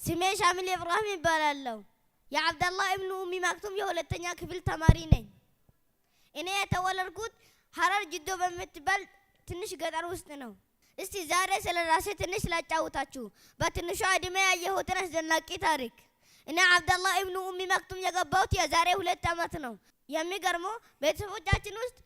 ስሜ ሻሚል ኢብራሂም ይባላለሁ። የአብደላህ ኢብኑ ኡሚ ማክቱም የሁለተኛ ክፍል ተማሪ ነኝ። እኔ የተወለድኩት ሀረር ጅዶ በምትባል ትንሽ ገጠር ውስጥ ነው። እስቲ ዛሬ ስለ ራሴ ትንሽ ላጫውታችሁ በትንሿ እድሜ ያየሁትን አስደናቂ ታሪክ። እኔ አብደላህ ኢብኑ ኡሚ ማክቱም የገባሁት የዛሬ 2 ዓመት ነው። የሚገርመው ቤተሰቦቻችን ውስጥ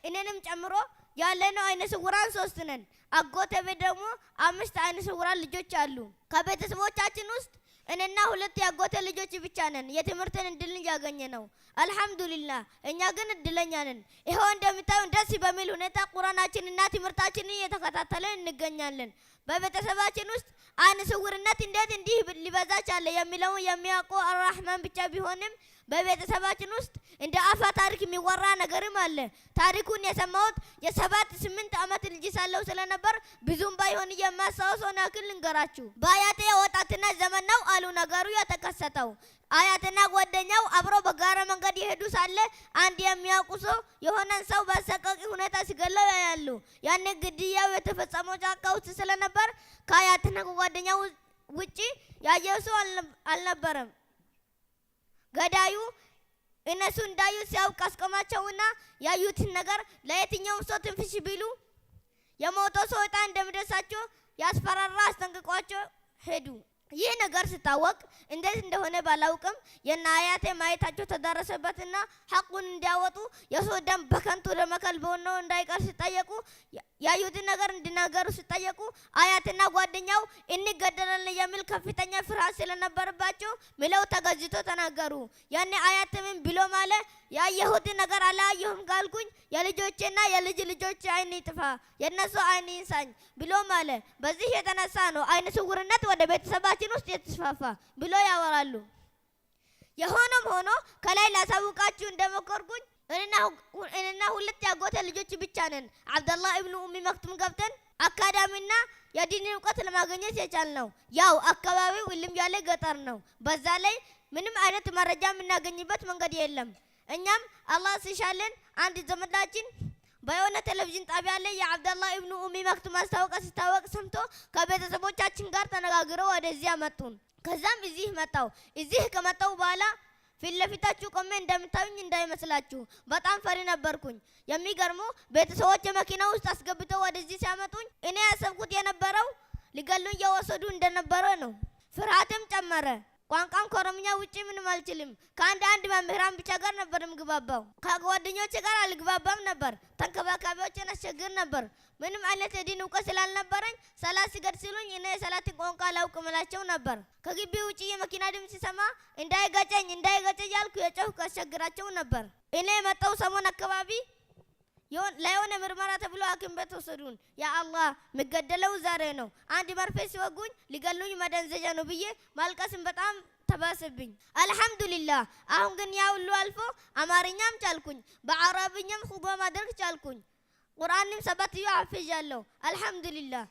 እኔንም ጨምሮ ያለነው አይነ ስውራን 3 ነን። አጎቴ ቤት ደግሞ 5 አይነ ስውራን ልጆች አሉ። ከቤተሰቦቻችን ውስጥ እኔና 2 ያጎቴ ልጆች ብቻ ነን የትምህርትን እድልን ያገኘ ነው። አልሐምዱሊላህ እኛ ግን እድለኛ ነን። ይኸው እንደምታዩን ደስ በሚል ሁኔታ ቁርአናችንና ትምህርታችንን እየተከታተልን እንገኛለን። በቤተሰባችን ውስጥ አይነ ስውርነት እንዴት እንዲህ ሊበዛ ቻለ የሚለውን የሚያውቀው አርራህማን ብቻ ቢሆንም በቤተሰባችን ውስጥ እንደ አፈ ታሪክ የሚወራ ነገርም አለ። ታሪኩን የሰማሁት የ7-8 ዓመት ልጅ ሳለሁ ስለነበር ብዙም ባይሆን የማስታውሰውን ያክል ልንገራችሁ። በአያቴ የወጣትነት ዘመን ነው አሉ ነገሩ የተከሰተው። አያትና ጓደኛው አብረው በጋራ መንገድ የሄዱ ሳለ አንድ የሚያውቁ ሰው የሆነን ሰው በአሰቃቂ ሁኔታ ሲገለው ያያሉ። ያኔ ግድያው የተፈጸመው ጫካ ውስጥ ስለነበር ከአያትና ከጓደኛው ውጪ ያየው ሰው አልነበረም። ገዳዩ እነሱ እንዳዩት ሲያውቅ አስቆማቸውና ያዩትን ነገር ለየትኛውም ሰው ትንፍሽ ቢሉ የሞተው ሰው ዕጣ እንደሚደርሳቸው ያስፈራራ አስጠንቅቋቸው ሄዱ። ይህ ነገር ሲታወቅ እንዴት እንደሆነ ባላውቅም የና አያቴ ማየታቸው ተዳረሰበትና ሐቁን እንዲያወጡ የሰው ደም በከንቱ ለመከል በሆነው እንዳይቀር ሲጠየቁ ያዩትን ነገር እንዲናገሩ ሲጠየቁ አያትና ጓደኛው እንገደላለን የሚል ከፍተኛ ፍርሃት ስለነበረባቸው ምለው ተገዝቶ ተናገሩ። ያኔ አያትም ብሎ ማለ ያየሁትን ነገር አላየሁም ካልኩኝ የልጆቼና የልጅ ልጆቼ አይን ይጥፋ የነሱ አይን ይንሳኝ ብሎ ማለ። በዚህ የተነሳ ነው አይነ ስውርነት ወደ ቤተሰባችን ውስጥ የተስፋፋ ብሎ ያወራሉ። የሆነም ሆኖ ከላይ ላሳውቃችሁ እንደሞከርኩኝ እኔና 2 ያጎቴ ልጆች ብቻ ነን አብደላህ ኢብኑ ኡሚ ማክቱም ገብተን አካዳሚና የዲን እውቀት ለማግኘት የቻልነው። ያው አካባቢው እልም ያለ ገጠር ነው። በዛ ላይ ምንም አይነት መረጃ የምናገኝበት መንገድ የለም። እኛም አላህ ሲሻለን አንድ ዘመዳችን በየሆነ ቴሌቪዥን ጣቢያ ላይ የአብደላህ ኢብኑ ኡሚ ማክቱም ማስታወቂያ ሲታወቅ ሰምቶ ከቤተሰቦቻችን ጋር ተነጋግረው ወደዚያ መጡን። ከዛም እዚህ መጣው። እዚህ ከመጣው በኋላ ፊት ለፊታችሁ ቆሜ እንደምታዩኝ እንዳይመስላችሁ በጣም ፈሪ ነበርኩኝ። የሚገርመው ቤተሰቦች መኪና ውስጥ አስገብተው ወደዚህ ሲያመጡኝ እኔ ያሰብኩት የነበረው ሊገሉኝ እየወሰዱ እንደነበረ ነው። ፍርሃትም ጨመረ። ቋንቋም ከኦሮምኛ ውጪ ምንም አልችልም። ከአንድ መምህራን ብቻ ጋር ነበር የምግባባው። ከጓደኞቼ ጋር አልግባባም ነበር። ተንከባካቢዎችን አስቸግር ነበር። ምንም አይነት የዲን እውቀት ስላልነበረኝ ሰላት ሲገድ ሲሉኝ እኔ የሰላት ቋንቋ አላውቅም እላቸው ነበር። ከግቢ ውጪ የመኪና ድምፅ ሲሰማ እንዳይገጨኝ ያልኩ የጮህኩ አስቸግራቸው ነበር። እኔ የመጣው ሰሞን አካባቢ ለየሆነ ምርመራ ተብሎ ሐኪም ቤት ወሰዱን። ያ አላህ የምገደለው ዛሬ ነው። አንድ መርፌ ሲወጉኝ ሊገሉኝ መደንዘዣ ነው ብዬ ማልቀስም በጣም ተባሰብኝ። አልሐምዱሊላህ አሁን ግን ያ ሁሉ አልፎ አማርኛም ቻልኩኝ፣ በአረብኛም ኹጥባ ማድረግ ቻልኩኝ። ቁርአንም 7 ሐፍዣለሁ። አልሐምዱሊላህ